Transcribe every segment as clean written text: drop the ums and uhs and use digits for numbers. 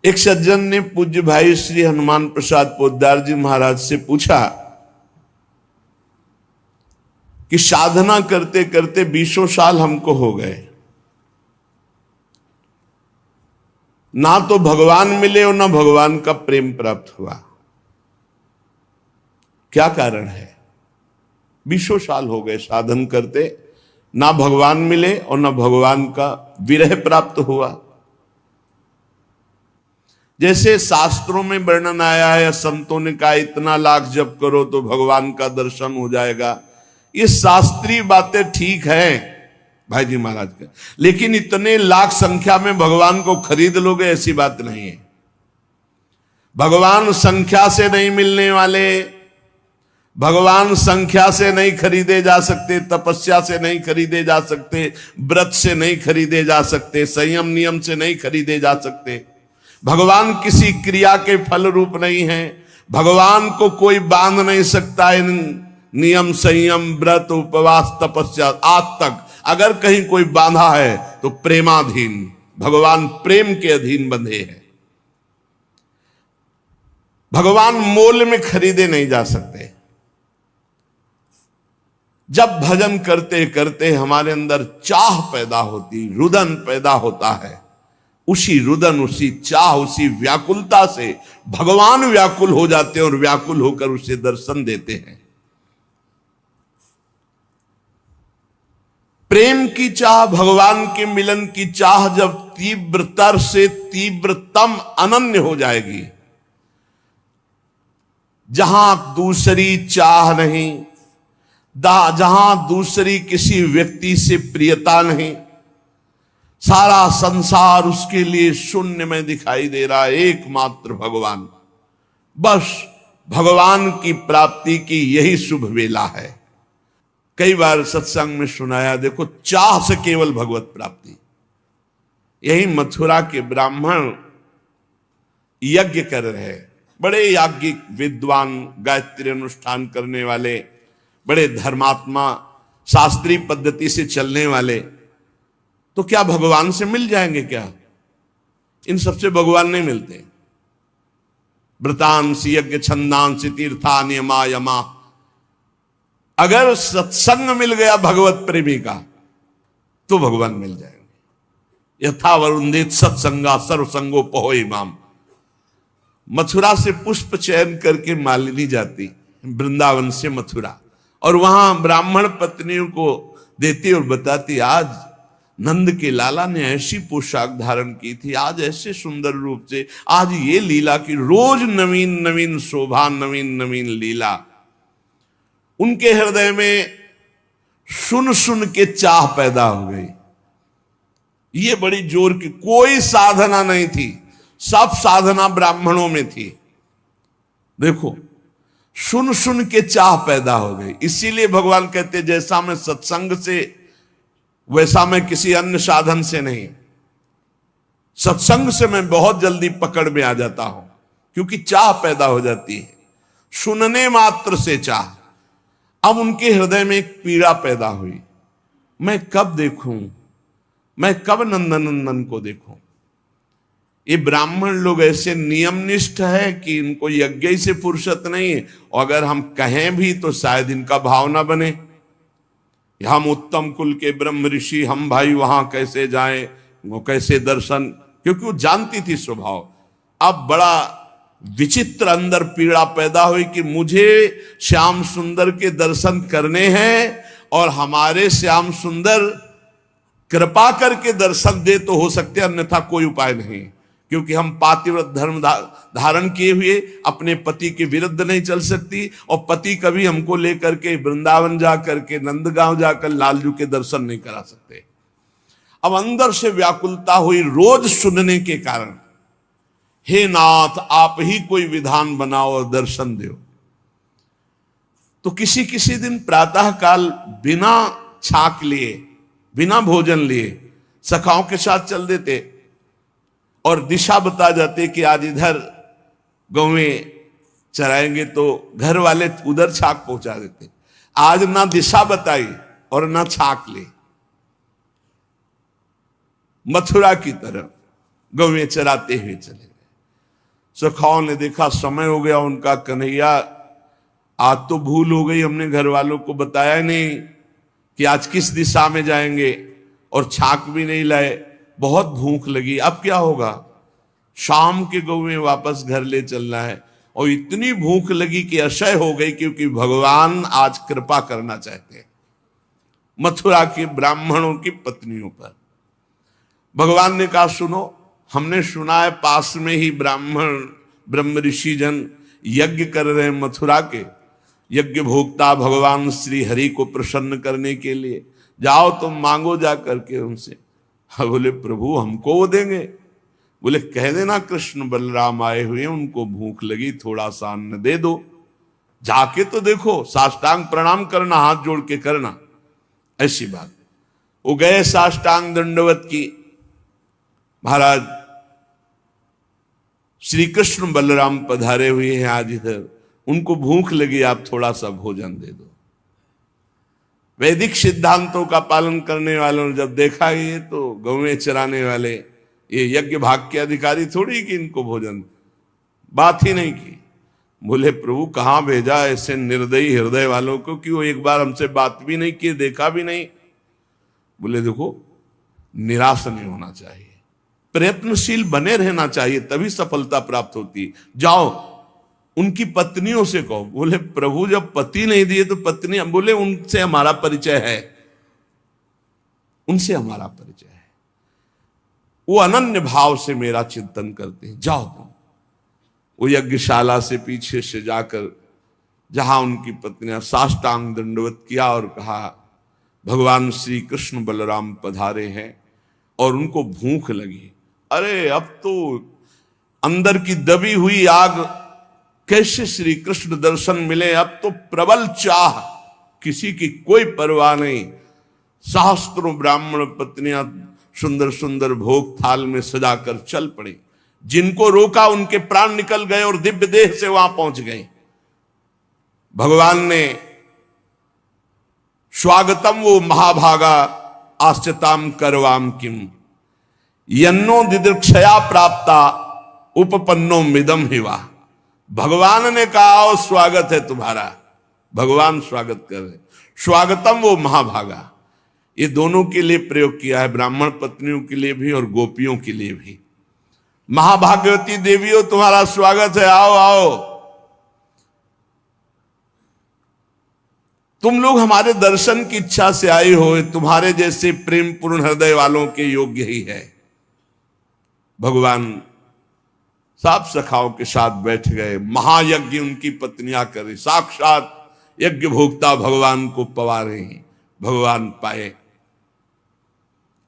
एक सज्जन ने पूज्य भाई श्री हनुमान प्रसाद पोद्दार जी महाराज से पूछा कि साधना करते करते 20 साल हमको हो गए, ना तो भगवान मिले और ना भगवान का प्रेम प्राप्त हुआ, क्या कारण है? 20 साल हो गए साधन करते, ना भगवान मिले और ना भगवान का विरह प्राप्त हुआ। जैसे शास्त्रों में वर्णन आया है, संतों ने कहा इतना लाख जप करो तो भगवान का दर्शन हो जाएगा। ये शास्त्रीय बातें ठीक है भाई जी महाराज के, लेकिन इतने लाख संख्या में भगवान को खरीद लोगे ऐसी बात नहीं है। भगवान संख्या से नहीं मिलने वाले, भगवान संख्या से नहीं खरीदे जा सकते, तपस्या से नहीं खरीदे जा सकते, व्रत से नहीं खरीदे जा सकते, संयम नियम से नहीं खरीदे जा सकते। भगवान किसी क्रिया के फल रूप नहीं है, भगवान को कोई बांध नहीं सकता इन नियम संयम व्रत उपवास तपस्या। आज तक अगर कहीं कोई बांधा है तो प्रेमाधीन, भगवान प्रेम के अधीन बंधे हैं। भगवान मोल में खरीदे नहीं जा सकते। जब भजन करते करते हमारे अंदर चाह पैदा होती, रुदन पैदा होता है, उसी रुदन उसी चाह उसी व्याकुलता से भगवान व्याकुल हो जाते हैं और व्याकुल होकर उसे दर्शन देते हैं। प्रेम की चाह, भगवान के मिलन की चाह जब तीव्रतर से तीव्रतम अनन्य हो जाएगी, जहां दूसरी चाह नहीं, जहां दूसरी किसी व्यक्ति से प्रियता नहीं, सारा संसार उसके लिए शून्य में दिखाई दे रहा है, एकमात्र भगवान। बस भगवान की प्राप्ति की यही शुभ वेला है। कई बार सत्संग में सुनाया, देखो चाह से केवल भगवत प्राप्ति। यही मथुरा के ब्राह्मण यज्ञ कर रहे, बड़े याज्ञिक विद्वान, गायत्री अनुष्ठान करने वाले, बड़े धर्मात्मा, शास्त्रीय पद्धति से चलने वाले, तो क्या भगवान से मिल जाएंगे क्या? इन सबसे भगवान नहीं मिलते। व्रतांसि यज्ञ छंदांसि तीर्था नियमा यमा। अगर सत्संग मिल गया भगवत प्रेमी का तो भगवान मिल जाएंगे। यथा वरुंदित सत्संगा सर्वसंगो पहो इमाम। मथुरा से पुष्प चयन करके मालिनी जाती वृंदावन से मथुरा, और वहां ब्राह्मण पत्नियों को देती और बताती, आज नंद के लाला ने ऐसी पोशाक धारण की थी, आज ऐसे सुंदर रूप से, आज ये लीला की, रोज नवीन नवीन शोभा, नवीन नवीन लीला। उनके हृदय में सुन सुन के चाह पैदा हो गई। ये बड़ी जोर की, कोई साधना नहीं थी, सब साधना ब्राह्मणों में थी। देखो सुन सुन के चाह पैदा हो गई। इसीलिए भगवान कहते, जैसा मैं सत्संग से वैसा मैं किसी अन्य साधन से नहीं। सत्संग से मैं बहुत जल्दी पकड़ में आ जाता हूं, क्योंकि चाह पैदा हो जाती है, सुनने मात्र से चाह। अब उनके हृदय में एक पीड़ा पैदा हुई, मैं कब देखूं, मैं कब नंदनंदन को देखूं। ये ब्राह्मण लोग ऐसे नियमनिष्ठ है कि इनको यज्ञ से फुर्सत नहीं है, और अगर हम कहें भी तो शायद इनका भाव ना बने। हम उत्तम कुल के ब्रह्म ऋषि, हम भाई वहां कैसे जाएं, वो कैसे दर्शन, क्योंकि वो जानती थी स्वभाव। अब बड़ा विचित्र अंदर पीड़ा पैदा हुई कि मुझे श्याम सुंदर के दर्शन करने हैं, और हमारे श्याम सुंदर कृपा करके दर्शन दे तो हो सकते, अन्यथा कोई उपाय नहीं। क्योंकि हम पातिव्रत धर्म धारण किए हुए अपने पति के विरुद्ध नहीं चल सकती, और पति कभी हमको लेकर के वृंदावन जा करके, नंदगांव जाकर लालजू के दर्शन नहीं करा सकते। अब अंदर से व्याकुलता हुई रोज सुनने के कारण, हे नाथ आप ही कोई विधान बनाओ और दर्शन दो। तो किसी किसी दिन प्रातः काल बिना छाक लिए, बिना भोजन लिए सखाओं के साथ चल देते और दिशा बता जाते कि आज इधर गौवें चराएंगे, तो घर वाले उधर छाक पहुंचा देते। आज ना दिशा बताई और ना छाक ले, मथुरा की तरफ गौवें चराते हुए चले गए। सखाओं ने देखा समय हो गया उनका, कन्हैया आज तो भूल हो गई, हमने घर वालों को बताया नहीं कि आज किस दिशा में जाएंगे, और छाक भी नहीं लाए, बहुत भूख लगी, अब क्या होगा, शाम के गौ में वापस घर ले चलना है। और इतनी भूख लगी कि असह्य हो गई, क्योंकि भगवान आज कृपा करना चाहते हैं मथुरा के ब्राह्मणों की पत्नियों पर। भगवान ने कहा सुनो, हमने सुना है पास में ही ब्राह्मण ब्रह्म ऋषि जन यज्ञ कर रहे हैं मथुरा के, यज्ञ भोक्ता भगवान श्री हरि को प्रसन्न करने के लिए, जाओ तुम मांगो जा करके उनसे। बोले प्रभु हमको वो देंगे? बोले कह देना कृष्ण बलराम आए हुए हैं, उनको भूख लगी, थोड़ा सा अन्न दे दो, जाके तो देखो, साष्टांग प्रणाम करना, हाथ जोड़ के करना। ऐसी बात, वो गए साष्टांग दंडवत की, महाराज श्री कृष्ण बलराम पधारे हुए हैं आज इधर, उनको भूख लगी, आप थोड़ा सा भोजन दे दो। वैदिक सिद्धांतों का पालन करने वालों ने जब देखा ये तो गौएं चराने वाले, ये यज्ञ भाग के अधिकारी थोड़ी कि इनको भोजन, बात ही नहीं की। बोले प्रभु कहां भेजा ऐसे निर्दयी हृदय वालों को कि वो एक बार हमसे बात भी नहीं की, देखा भी नहीं। बोले देखो निराश नहीं होना चाहिए, प्रयत्नशील बने रहना चाहिए, तभी सफलता प्राप्त होती। जाओ उनकी पत्नियों से कहो। बोले प्रभु जब पति नहीं दिए तो पत्नी, बोले उनसे हमारा परिचय है, उनसे हमारा परिचय है, वो अनन्य भाव से मेरा चिंतन करते हैं, जाओ तुम। वो यज्ञशाला से पीछे से जाकर जहां उनकी पत्नियां साष्टांग दंडवत किया और कहा भगवान श्री कृष्ण बलराम पधारे हैं और उनको भूख लगी। अरे अब तो अंदर की दबी हुई आग, कैसे श्री कृष्ण दर्शन मिले, अब तो प्रबल चाह, किसी की कोई परवाह नहीं। सहस्त्रों ब्राह्मण पत्नियां सुंदर सुंदर भोग थाल में सजाकर चल पड़ी, जिनको रोका उनके प्राण निकल गए और दिव्य देह से वहां पहुंच गए। भगवान ने स्वागतम वो महाभागा आश्चताम करवाम किम यन्नो दिदृक्षया प्राप्ता उपपन्नो मिदम हिवा। भगवान ने कहा और स्वागत है तुम्हारा, भगवान स्वागत कर रहे। स्वागतम वो महाभागा, ये दोनों के लिए प्रयोग किया है, ब्राह्मण पत्नियों के लिए भी और गोपियों के लिए भी। महाभाग्यवती देवियों तुम्हारा स्वागत है, आओ आओ, तुम लोग हमारे दर्शन की इच्छा से आए हो, तुम्हारे जैसे प्रेम पूर्ण हृदय वालों के योग्य ही है। भगवान सात सखाओं के साथ बैठ गए, महायज्ञ उनकी पत्नियां करे, साक्षात यज्ञ भोक्ता भगवान को पवा रहे हैं। भगवान पाए,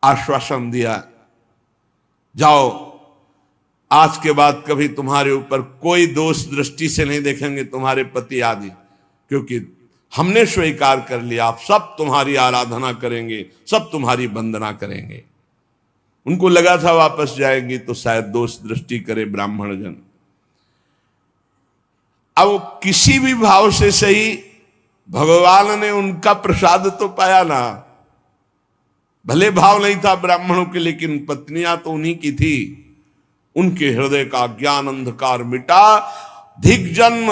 आश्वासन दिया, जाओ आज के बाद कभी तुम्हारे ऊपर कोई दोष दृष्टि से नहीं देखेंगे तुम्हारे पति आदि, क्योंकि हमने स्वीकार कर लिया, आप सब तुम्हारी आराधना करेंगे, सब तुम्हारी वंदना करेंगे। उनको लगा था वापस जाएंगी तो शायद दोष दृष्टि करे ब्राह्मण जन। अब किसी भी भाव से सही भगवान ने उनका प्रसाद तो पाया ना, भले भाव नहीं था ब्राह्मणों के, लेकिन पत्नियां तो उन्हीं की थी। उनके हृदय का ज्ञान अंधकार मिटा। धिग्जन्म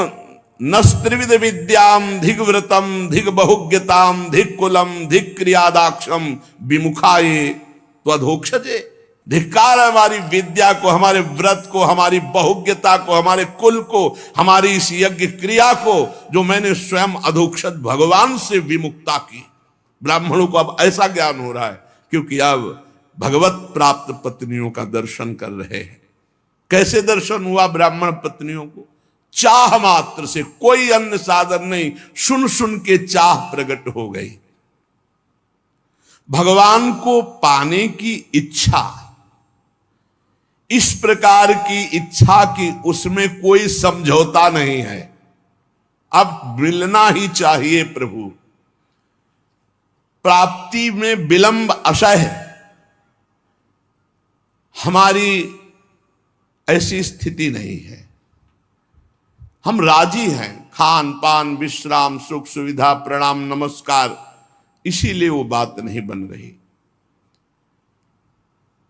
नस्त्रिविध विद्याम धिग्व्रतम धिग बहुज्ञताम धिग कुलम धिग क्रियादाक्षम विमुखाये त्वधोक्षजे। धिक्कार हमारी विद्या को, हमारे व्रत को, हमारी बहुज्ञता को, हमारे कुल को, हमारी इस यज्ञ क्रिया को जो मैंने स्वयं अधोक्षज भगवान से विमुक्ता की। ब्राह्मणों को अब ऐसा ज्ञान हो रहा है क्योंकि अब भगवत प्राप्त पत्नियों का दर्शन कर रहे हैं। कैसे दर्शन हुआ ब्राह्मण पत्नियों को? चाह मात्र से, कोई अन्य साधन नहीं, सुन सुन के चाह प्रकट हो गई। भगवान को पाने की इच्छा, इस प्रकार की इच्छा की उसमें कोई समझौता नहीं है। अब मिलना ही चाहिए प्रभु, प्राप्ति में विलंब असह्य। हमारी ऐसी स्थिति नहीं है, हम राजी हैं, खान पान विश्राम सुख सुविधा प्रणाम नमस्कार, इसीलिए वो बात नहीं बन रही।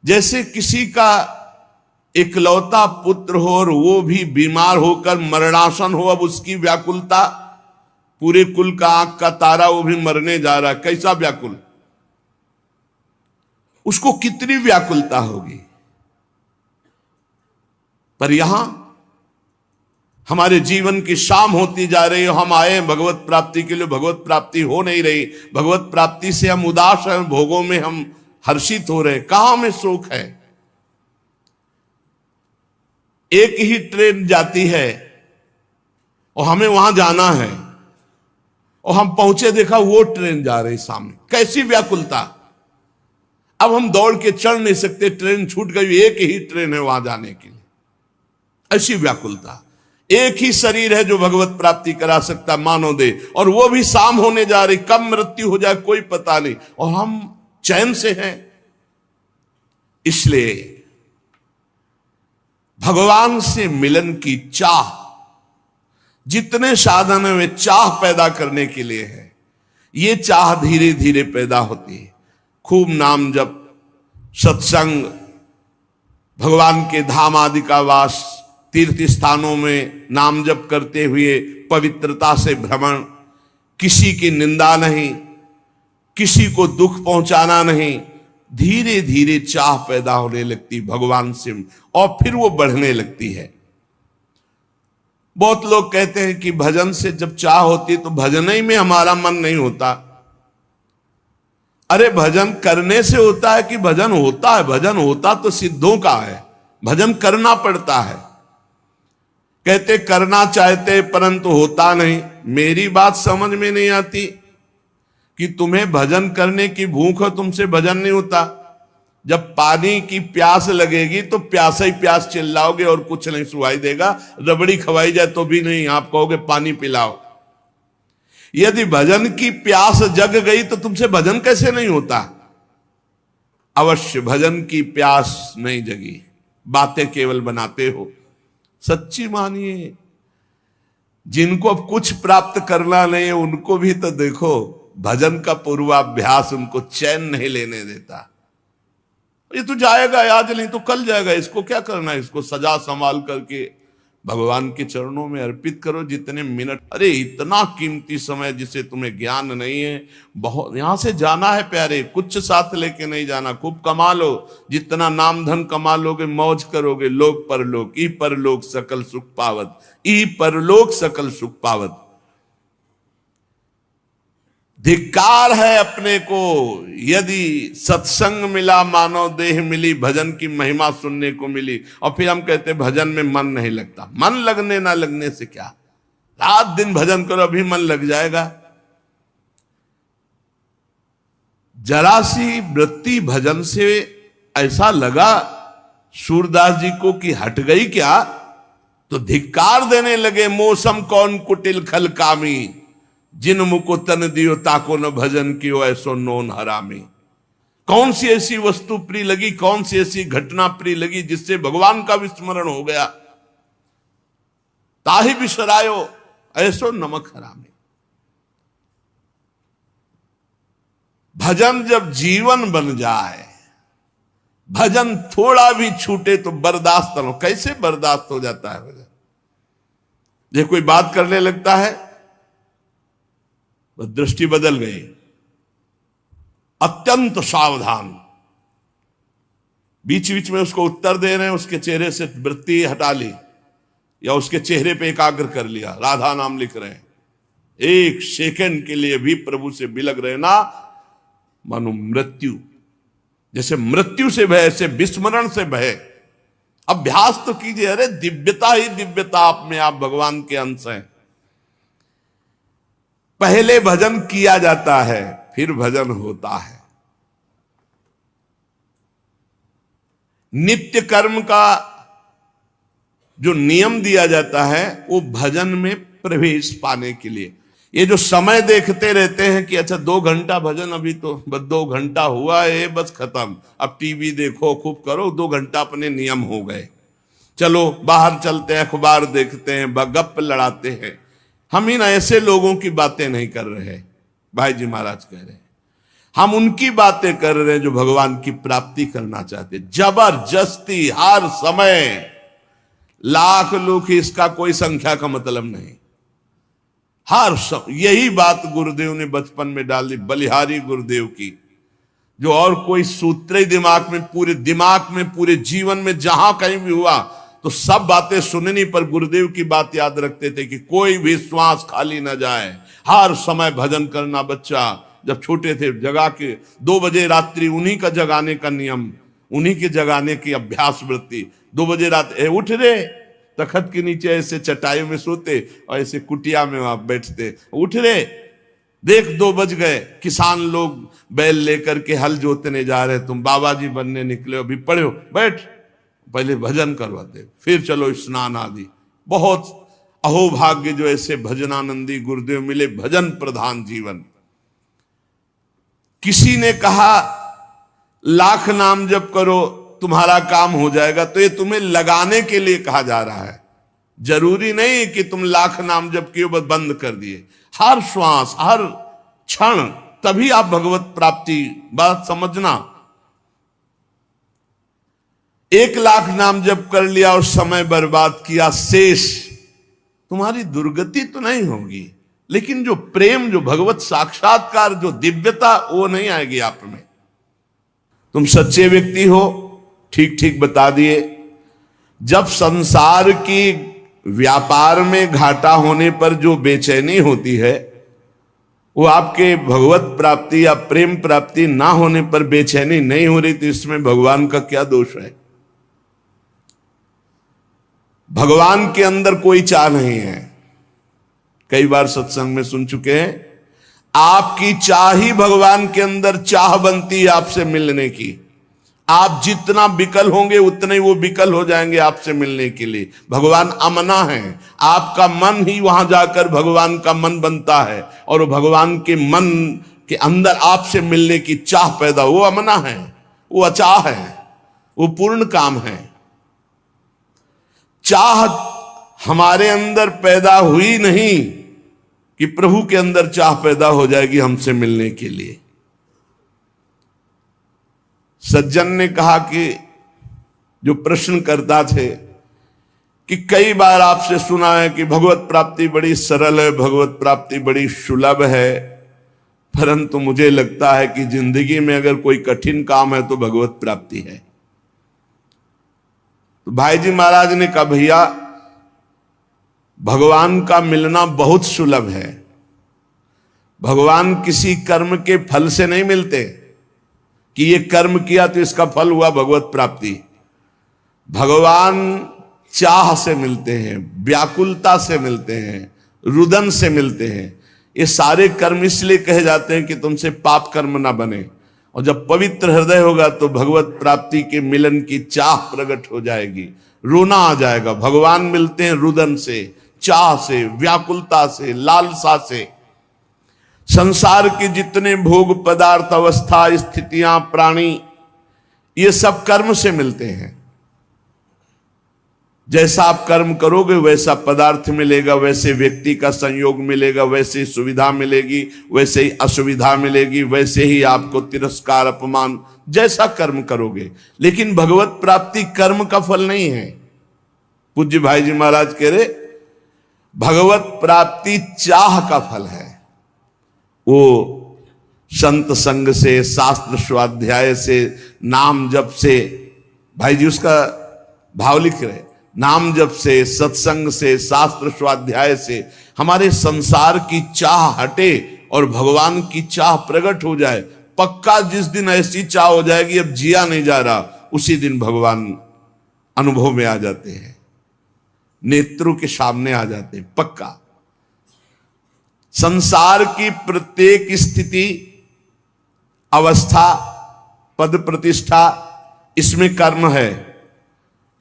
जैसे किसी का इकलौता पुत्र हो और वो भी बीमार होकर मरणासन हो, अब उसकी व्याकुलता, पूरे कुल का आंख का तारा वो भी मरने जा रहा, कैसा व्याकुल, उसको कितनी व्याकुलता होगी। पर यहां हमारे जीवन की शाम होती जा रही है, हम आए भगवत प्राप्ति के लिए, भगवत प्राप्ति हो नहीं रही, भगवत प्राप्ति से हम उदास हैं, भोगों में हम हर्षित हो रहे, कहां में सुख है। एक ही ट्रेन जाती है और हमें वहां जाना है, और हम पहुंचे, देखा वो ट्रेन जा रही सामने, कैसी व्याकुलता। अब हम दौड़ के चढ़ नहीं सकते, ट्रेन छूट गई, एक ही ट्रेन है वहां जाने के लिए, ऐसी व्याकुलता। एक ही शरीर है जो भगवत प्राप्ति करा सकता मानव दे, और वो भी शाम होने जा रही, कब मृत्यु हो जाए कोई पता नहीं, और हम चैन से हैं। इसलिए भगवान से मिलन की चाह, जितने साधन है वे चाह पैदा करने के लिए है। ये चाह धीरे धीरे पैदा होती है, खूब नाम जप, सत्संग, भगवान के धाम आदि का वास, तीर्थ स्थानों में नाम जप करते हुए पवित्रता से भ्रमण, किसी की निंदा नहीं, किसी को दुख पहुंचाना नहीं, धीरे धीरे चाह पैदा होने लगती भगवान से, और फिर वो बढ़ने लगती है। बहुत लोग कहते हैं कि भजन से जब चाह होती तो भजन ही में हमारा मन नहीं होता। अरे भजन करने से होता है कि भजन होता है? भजन होता तो सिद्धों का है, भजन करना पड़ता है। कहते करना चाहते परंतु होता नहीं। मेरी बात समझ में नहीं आती कि तुम्हें भजन करने की भूख हो, तुमसे भजन नहीं होता। जब पानी की प्यास लगेगी तो प्यासा ही प्यास चिल्लाओगे और कुछ नहीं सुनाई देगा, रबड़ी खवाई जाए तो भी नहीं, आप कहोगे पानी पिलाओ। यदि भजन की प्यास जग गई तो तुमसे भजन कैसे नहीं होता? अवश्य भजन की प्यास नहीं जगी, बातें केवल बनाते हो। सच्ची मानिए, जिनको अब कुछ प्राप्त करना नहीं है उनको भी तो देखो, भजन का पूर्वाभ्यास उनको चैन नहीं लेने देता। ये तो जाएगा, आज नहीं तो कल जाएगा, इसको क्या करना है, इसको सजा संभाल करके भगवान के चरणों में अर्पित करो जितने मिनट। अरे इतना कीमती समय जिसे तुम्हें ज्ञान नहीं है, बहुत यहां से जाना है प्यारे, कुछ साथ लेके नहीं जाना। खूब कमा लो, जितना नाम धन कमा लोगे मौज करोगे, लोक परलोक, ई परलोक सकल सुख पावत, ई परलोक सकल सुख पावत। धिक्कार है अपने को, यदि सत्संग मिला मानव देह मिली, भजन की महिमा सुनने को मिली, और फिर हम कहते भजन में मन नहीं लगता। मन लगने ना लगने से क्या, रात दिन भजन करो अभी मन लग जाएगा। जरा सी वृत्ति भजन से ऐसा लगा सूरदास जी को कि हट गई क्या, तो धिक्कार देने लगे। मौसम कौन कुटिल खल कामी, जिन मुको तन दियो ताको न भजन कियो ऐसो नोन हरामी। कौन सी ऐसी वस्तु प्रिय लगी, कौन सी ऐसी घटना प्रिय लगी जिससे भगवान का विस्मरण हो गया? ताहि बिसरायो ऐसो नमक हरामी। भजन जब जीवन बन जाए, भजन थोड़ा भी छूटे तो बर्दाश्त न हो। कैसे बर्दाश्त हो जाता है भजन? ये कोई बात करने लगता है, दृष्टि बदल गई, अत्यंत सावधान, बीच बीच में उसको उत्तर दे रहे हैं, उसके चेहरे से वृत्ति हटा ली या उसके चेहरे पे एकाग्र कर लिया, राधा नाम लिख रहे हैं, एक सेकंड के लिए भी प्रभु से बिलग रहे ना, मानो मृत्यु, जैसे मृत्यु से भय, ऐसे विस्मरण से भय। अभ्यास तो कीजिए। अरे दिव्यता ही दिव्यता, आप में आप भगवान के अंश हैं। पहले भजन किया जाता है फिर भजन होता है। नित्य कर्म का जो नियम दिया जाता है वो भजन में प्रवेश पाने के लिए। ये जो समय देखते रहते हैं कि अच्छा 2 घंटा भजन, अभी तो बस 2 घंटा हुआ है, बस खत्म, अब टीवी देखो खूब करो, 2 घंटा अपने नियम हो गए, चलो बाहर चलते हैं, अखबार देखते हैं, गप लड़ाते हैं। हम इन ऐसे लोगों की बातें नहीं कर रहे, भाई जी महाराज कह रहे हैं। हम उनकी बातें कर रहे हैं जो भगवान की प्राप्ति करना चाहते। जबरदस्ती हर समय लाख लोग, इसका कोई संख्या का मतलब नहीं। हर समय यही बात गुरुदेव ने बचपन में डाल दी, बलिहारी गुरुदेव की, जो और कोई सूत्र ही दिमाग में पूरे जीवन में जहां कहीं भी हुआ तो सब बातें सुननी, पर गुरुदेव की बात याद रखते थे कि कोई भी श्वास खाली ना जाए, हर समय भजन करना। बच्चा जब छोटे थे जगा के 2 बजे रात्रि, उन्हीं का जगाने का नियम, उन्हीं के जगाने की अभ्यास वृत्ति। 2 बजे रात उठ रे, तखत के नीचे ऐसे चटाई में सोते और ऐसे कुटिया में वहां बैठते, उठ रे देख 2 बज गए, किसान लोग बैल लेकर के हल जोतने जा रहे, तुम बाबा जी बनने निकले, अभी पढ़ो, बैठ, पहले भजन करवाते, फिर चलो स्नान आदि। बहुत अहोभाग्य जो ऐसे भजनानंदी गुरुदेव मिले, भजन प्रधान जीवन। किसी ने कहा लाख नाम जप करो तुम्हारा काम हो जाएगा, तो ये तुम्हें लगाने के लिए कहा जा रहा है। जरूरी नहीं कि तुम लाख नाम जप किए बस बंद कर दिए। हर श्वास, हर क्षण, तभी आप भगवत प्राप्ति, बात समझना। 1 लाख नाम जप कर लिया और समय बर्बाद किया, शेष तुम्हारी दुर्गति तो नहीं होगी, लेकिन जो प्रेम, जो भगवत साक्षात्कार, जो दिव्यता, वो नहीं आएगी आप में। तुम सच्चे व्यक्ति हो, ठीक ठीक बता दिए। जब संसार की व्यापार में घाटा होने पर जो बेचैनी होती है, वो आपके भगवत प्राप्ति या प्रेम प्राप्ति ना होने पर बेचैनी नहीं हो रही, तो इसमें भगवान का क्या दोष है? भगवान के अंदर कोई चाह नहीं है। कई बार सत्संग में सुन चुके हैं, आपकी चाह ही भगवान के अंदर चाह बनती है आपसे मिलने की। आप जितना विकल होंगे उतने ही वो विकल हो जाएंगे आपसे मिलने के लिए। भगवान अमना है, आपका मन ही वहां जाकर भगवान का मन बनता है, और भगवान के मन के अंदर आपसे मिलने की चाह पैदा, वो अमना है, वो अचाह है, वो पूर्ण काम है। चाह हमारे अंदर पैदा हुई नहीं कि प्रभु के अंदर चाह पैदा हो जाएगी हमसे मिलने के लिए। सज्जन ने कहा कि जो प्रश्न करता थे कि कई बार आपसे सुना है कि भगवत प्राप्ति बड़ी सरल है, भगवत प्राप्ति बड़ी सुलभ है, परंतु मुझे लगता है कि जिंदगी में अगर कोई कठिन काम है तो भगवत प्राप्ति है। तो भाई जी महाराज ने कहा, भैया भगवान का मिलना बहुत सुलभ है। भगवान किसी कर्म के फल से नहीं मिलते कि ये कर्म किया तो इसका फल हुआ भगवत प्राप्ति। भगवान चाह से मिलते हैं, व्याकुलता से मिलते हैं, रुदन से मिलते हैं। ये सारे कर्म इसलिए कहे जाते हैं कि तुमसे पाप कर्म ना बने, और जब पवित्र हृदय होगा तो भगवत प्राप्ति के मिलन की चाह प्रकट हो जाएगी, रोना आ जाएगा। भगवान मिलते हैं रुदन से, चाह से, व्याकुलता से, लालसा से। संसार के जितने भोग पदार्थ, अवस्था, स्थितियां, प्राणी, ये सब कर्म से मिलते हैं। जैसा आप कर्म करोगे वैसा पदार्थ मिलेगा, वैसे व्यक्ति का संयोग मिलेगा, वैसे सुविधा मिलेगी, वैसे ही असुविधा मिलेगी, वैसे ही आपको तिरस्कार, अपमान, जैसा कर्म करोगे। लेकिन भगवत प्राप्ति कर्म का फल नहीं है। पूज्य भाई जी महाराज कह रहे भगवत प्राप्ति चाह का फल है। वो संत संग से, शास्त्र स्वाध्याय से, नाम जप से, भाई जी उसका भाव लिख रहे, नाम जप से, सत्संग से, शास्त्र स्वाध्याय से हमारे संसार की चाह हटे और भगवान की चाह प्रकट हो जाए। पक्का जिस दिन ऐसी चाह हो जाएगी अब जिया नहीं जा रहा, उसी दिन भगवान अनुभव में आ जाते हैं, नेत्रों के सामने आ जाते हैं, पक्का। संसार की प्रत्येक स्थिति, अवस्था, पद प्रतिष्ठा, इसमें कर्म है,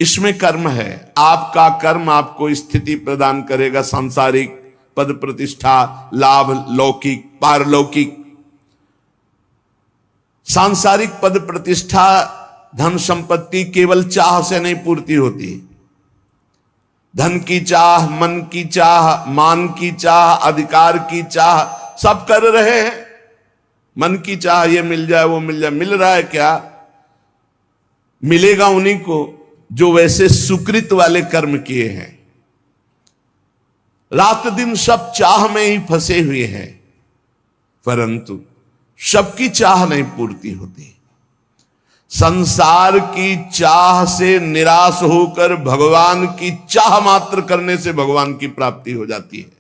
इसमें कर्म है। आपका कर्म आपको स्थिति प्रदान करेगा, सांसारिक पद प्रतिष्ठा, लाभ, लौकिक, पारलौकिक। सांसारिक पद प्रतिष्ठा, धन संपत्ति केवल चाह से नहीं पूर्ति होती। धन की चाह, मन की चाह, मान की चाह, अधिकार की चाह, सब कर रहे हैं मन की चाह ये मिल जाए वो मिल जाए। मिल रहा है क्या? मिलेगा उन्हीं को जो वैसे सुकृत वाले कर्म किए हैं। रात दिन सब चाह में ही फंसे हुए हैं, परंतु सबकी चाह नहीं पूर्ति होती। संसार की चाह से निराश होकर भगवान की चाह मात्र करने से भगवान की प्राप्ति हो जाती है।